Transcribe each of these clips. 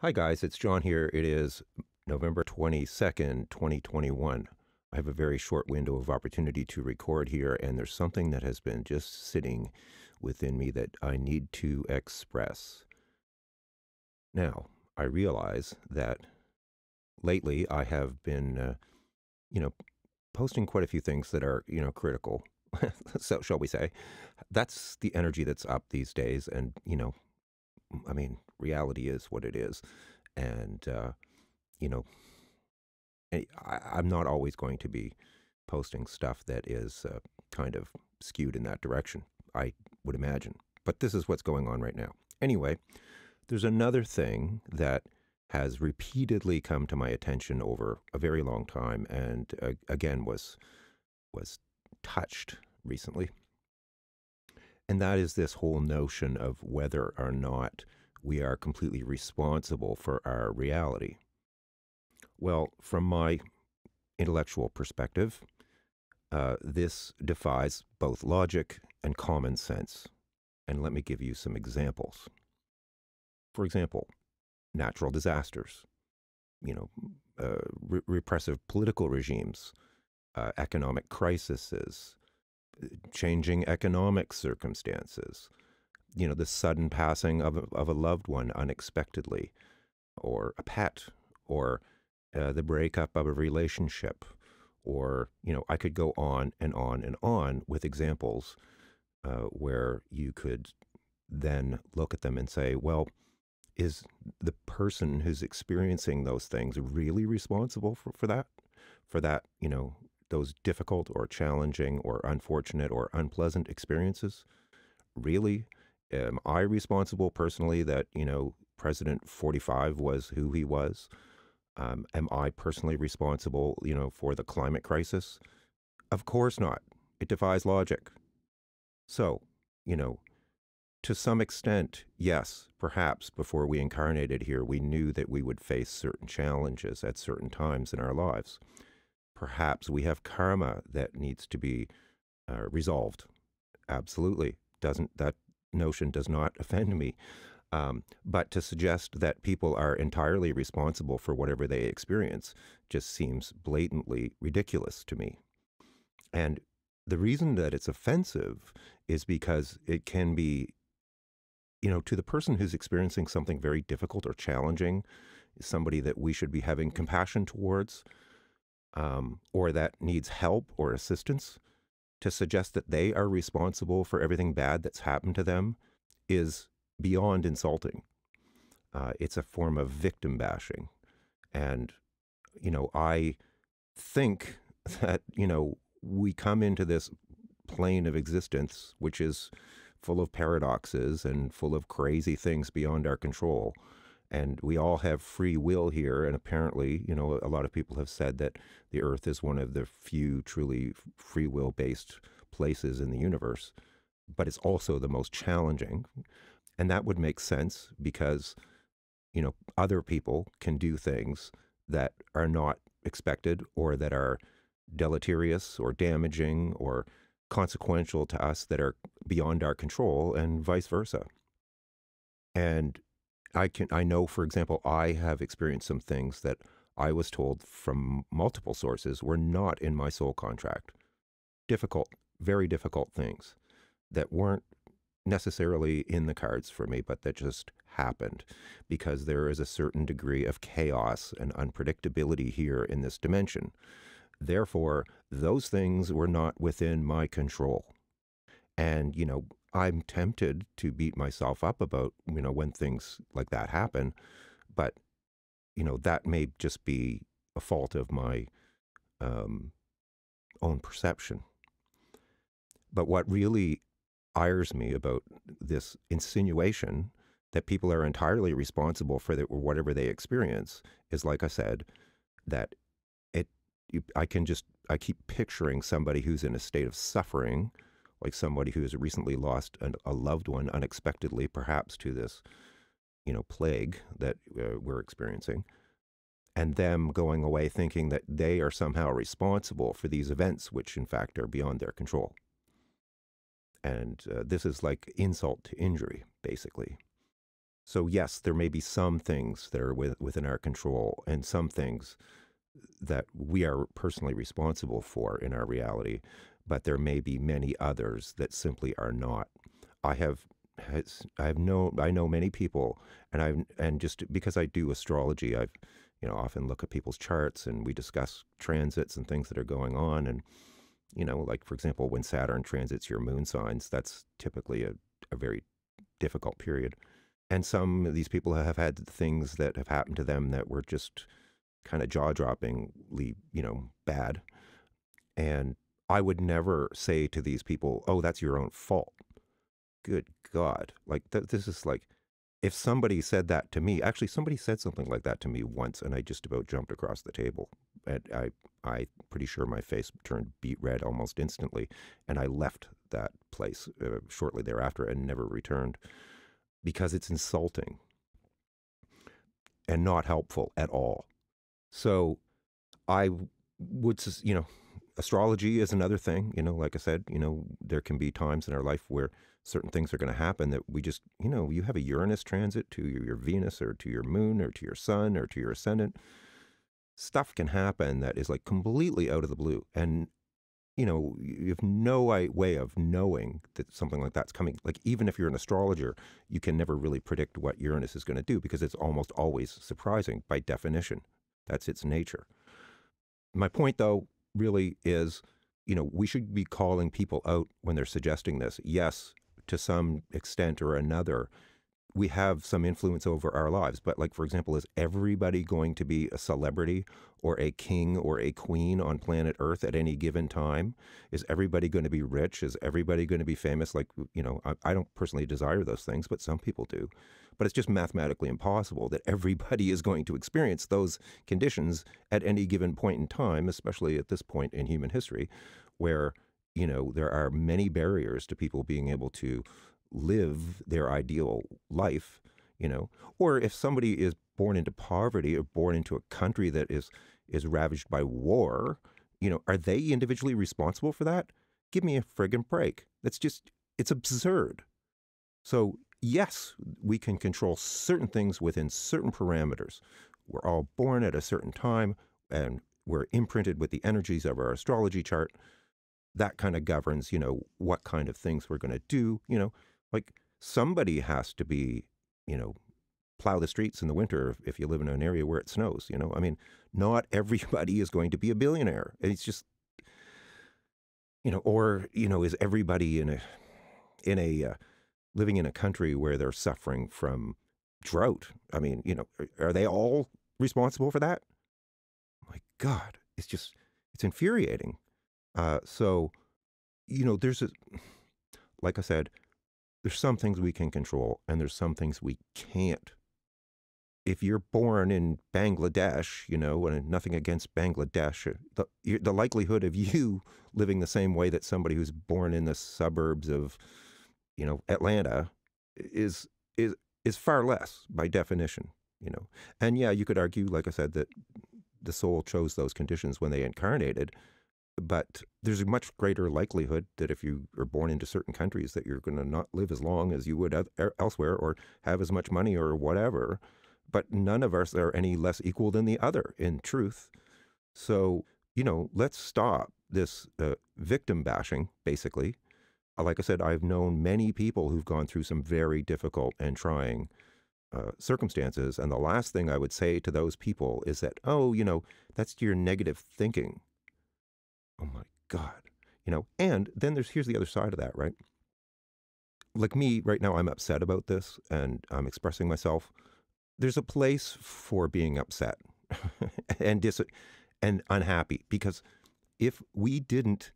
Hi, guys. It's John here. It is November 22nd, 2021. I have a very short window of opportunity to record here, and there's something that has been just sitting within me that I need to express. Now, I realize that lately I have been, you know, posting quite a few things that are, critical. So, shall we say? That's the energy that's up these days. And, I mean, reality is what it is. And, you know, I'm not always going to be posting stuff that is kind of skewed in that direction, I would imagine. But this is what's going on right now. Anyway, there's another thing that has repeatedly come to my attention over a very long time, and again was touched recently, and that is this whole notion of whether or not we are completely responsible for our reality. Well, from my intellectual perspective, this defies both logic and common sense. And let me give you some examples. For example, natural disasters, you know, repressive political regimes, economic crises, changing economic circumstances, the sudden passing of a loved one unexpectedly, or a pet, or the breakup of a relationship, or, I could go on and on and on with examples where you could then look at them and say, well, is the person who's experiencing those things really responsible for that? For that, those difficult or challenging or unfortunate or unpleasant experiences? Really? Am I responsible personally that, President 45 was who he was? Am I personally responsible, for the climate crisis? Of course not. It defies logic. So, you know, to some extent, yes, perhaps before we incarnated here, we knew that we would face certain challenges at certain times in our lives. Perhaps we have karma that needs to be resolved. Absolutely. Doesn't that notion does not offend me. But to suggest that people are entirely responsible for whatever they experience just seems blatantly ridiculous to me. And the reason that it's offensive is because it can be, to the person who's experiencing something very difficult or challenging, somebody that we should be having compassion towards, or that needs help or assistance, to suggest that they are responsible for everything bad that's happened to them is beyond insulting. It's a form of victim bashing. And, I think that, we come into this plane of existence, which is full of paradoxes and full of crazy things beyond our control. And we all have free will here. And apparently, a lot of people have said that the Earth is one of the few truly free will based places in the universe, but it's also the most challenging. And that would make sense because, other people can do things that are not expected or that are deleterious or damaging or consequential to us that are beyond our control, and vice versa. And I know, for example, I have experienced some things that I was told from multiple sources were not in my soul contract. Difficult, very difficult things that weren't necessarily in the cards for me, but that just happened because there is a certain degree of chaos and unpredictability here in this dimension. Therefore, those things were not within my control. And, I'm tempted to beat myself up about, when things like that happen. But, that may just be a fault of my um, own perception. But what really ires me about this insinuation that people are entirely responsible for whatever they experience is, like I said, that it I keep picturing somebody who's in a state of suffering, like somebody who has recently lost a loved one unexpectedly, perhaps to this, plague that we're experiencing, and them going away thinking that they are somehow responsible for these events, which in fact are beyond their control. And this is like insult to injury, basically. So yes, there may be some things that are within our control and some things that we are personally responsible for in our reality, but there may be many others that simply are not. I have I know many people, and just because I do astrology, I've often look at people's charts and we discuss transits and things that are going on, and like for example, when Saturn transits your moon signs, that's typically a very difficult period. And some of these people have had things that have happened to them that were just kind of jaw-droppingly, bad. And I would never say to these people, "Oh, that's your own fault." Good God. Like this is like if somebody said that to me, actually somebody said something like that to me once and I just about jumped across the table. And I pretty sure my face turned beet red almost instantly and I left that place shortly thereafter and never returned because it's insulting and not helpful at all. So I would, astrology is another thing. Like I said, there can be times in our life where certain things are going to happen that we just, you have a Uranus transit to your Venus or to your moon or to your sun or to your ascendant. Stuff can happen that is like completely out of the blue. And, you have no way of knowing that something like that's coming. Like, even if you're an astrologer, you can never really predict what Uranus is going to do because it's almost always surprising by definition. That's its nature. My point, though, really is, we should be calling people out when they're suggesting this. Yes, to some extent or another, we have some influence over our lives. But, like, for example, is everybody going to be a celebrity or a king or a queen on planet Earth at any given time? Is everybody going to be rich? Is everybody going to be famous? Like, I don't personally desire those things, but some people do. But it's just mathematically impossible that everybody is going to experience those conditions at any given point in time, especially at this point in human history, where, there are many barriers to people being able to live their ideal life, or if somebody is born into poverty or born into a country that is ravaged by war, are they individually responsible for that? Give me a friggin' break. It's absurd. So yes, we can control certain things within certain parameters. We're all born at a certain time and we're imprinted with the energies of our astrology chart. That kind of governs, what kind of things we're going to do, like somebody has to be, you know, plow the streets in the winter if you live in an area where it snows, I mean, not everybody is going to be a billionaire. It's just, or, is everybody in a living in a country where they're suffering from drought? I mean, are they all responsible for that? My God, it's infuriating. So, there's like I said, there's some things we can control and there's some things we can't. If you're born in Bangladesh, and nothing against Bangladesh, the likelihood of you living the same way that somebody who's born in the suburbs of, Atlanta is is is far less by definition. And yeah, you could argue, like I said, that the soul chose those conditions when they incarnated, but there's a much greater likelihood that if you are born into certain countries that you're going to not live as long as you would elsewhere or have as much money or whatever. But none of us are any less equal than the other in truth. So, let's stop this victim bashing, basically. Like I said, I've known many people who've gone through some very difficult and trying circumstances. And the last thing I would say to those people is that, oh, that's your negative thinking. Oh my God. And then here's the other side of that, right? Like me right now, I'm upset about this and I'm expressing myself. There's a place for being upset and and unhappy, because if we didn't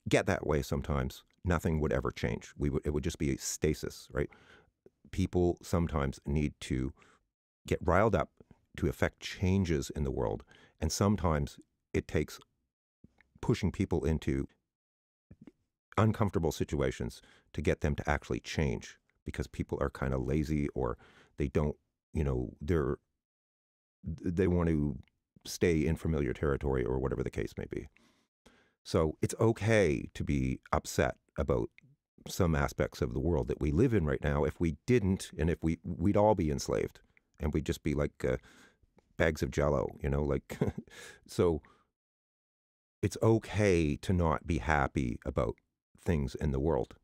get that way sometimes, nothing would ever change. It would just be a stasis, right? People sometimes need to get riled up to affect changes in the world. And sometimes it takes pushing people into uncomfortable situations to get them to actually change, because people are kind of lazy or they don't, they want to stay in familiar territory or whatever the case may be. So it's okay to be upset about some aspects of the world that we live in right now if we didn't, and if we'd all be enslaved, and we'd just be like bags of jello, like so it's okay to not be happy about things in the world.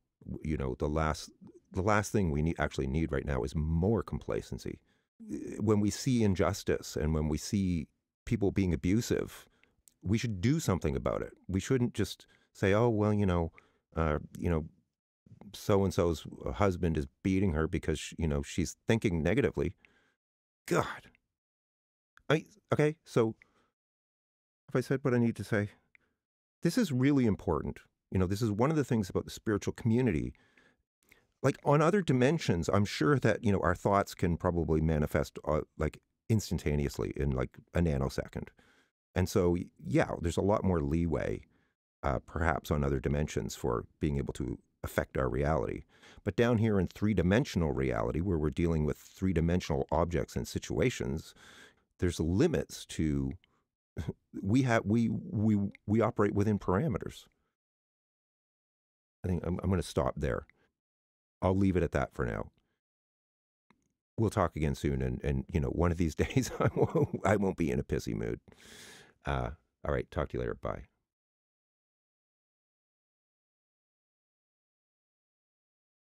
The last thing we actually need right now is more complacency. When we see injustice and when we see people being abusive, we should do something about it. We shouldn't just say, "Oh, well, so and so's husband is beating her because she's thinking negatively." God, okay. So if I said what I need to say, this is really important. This is one of the things about the spiritual community. Like on other dimensions, I'm sure that our thoughts can probably manifest like instantaneously in like a nanosecond. And so, yeah, there's a lot more leeway, perhaps on other dimensions for being able to affect our reality. But down here in three-dimensional reality, where we're dealing with three-dimensional objects and situations, there's limits to we operate within parameters. I think I'm going to stop there. I'll leave it at that for now. We'll talk again soon, and one of these days I won't be in a pissy mood. All right, talk to you later. Bye.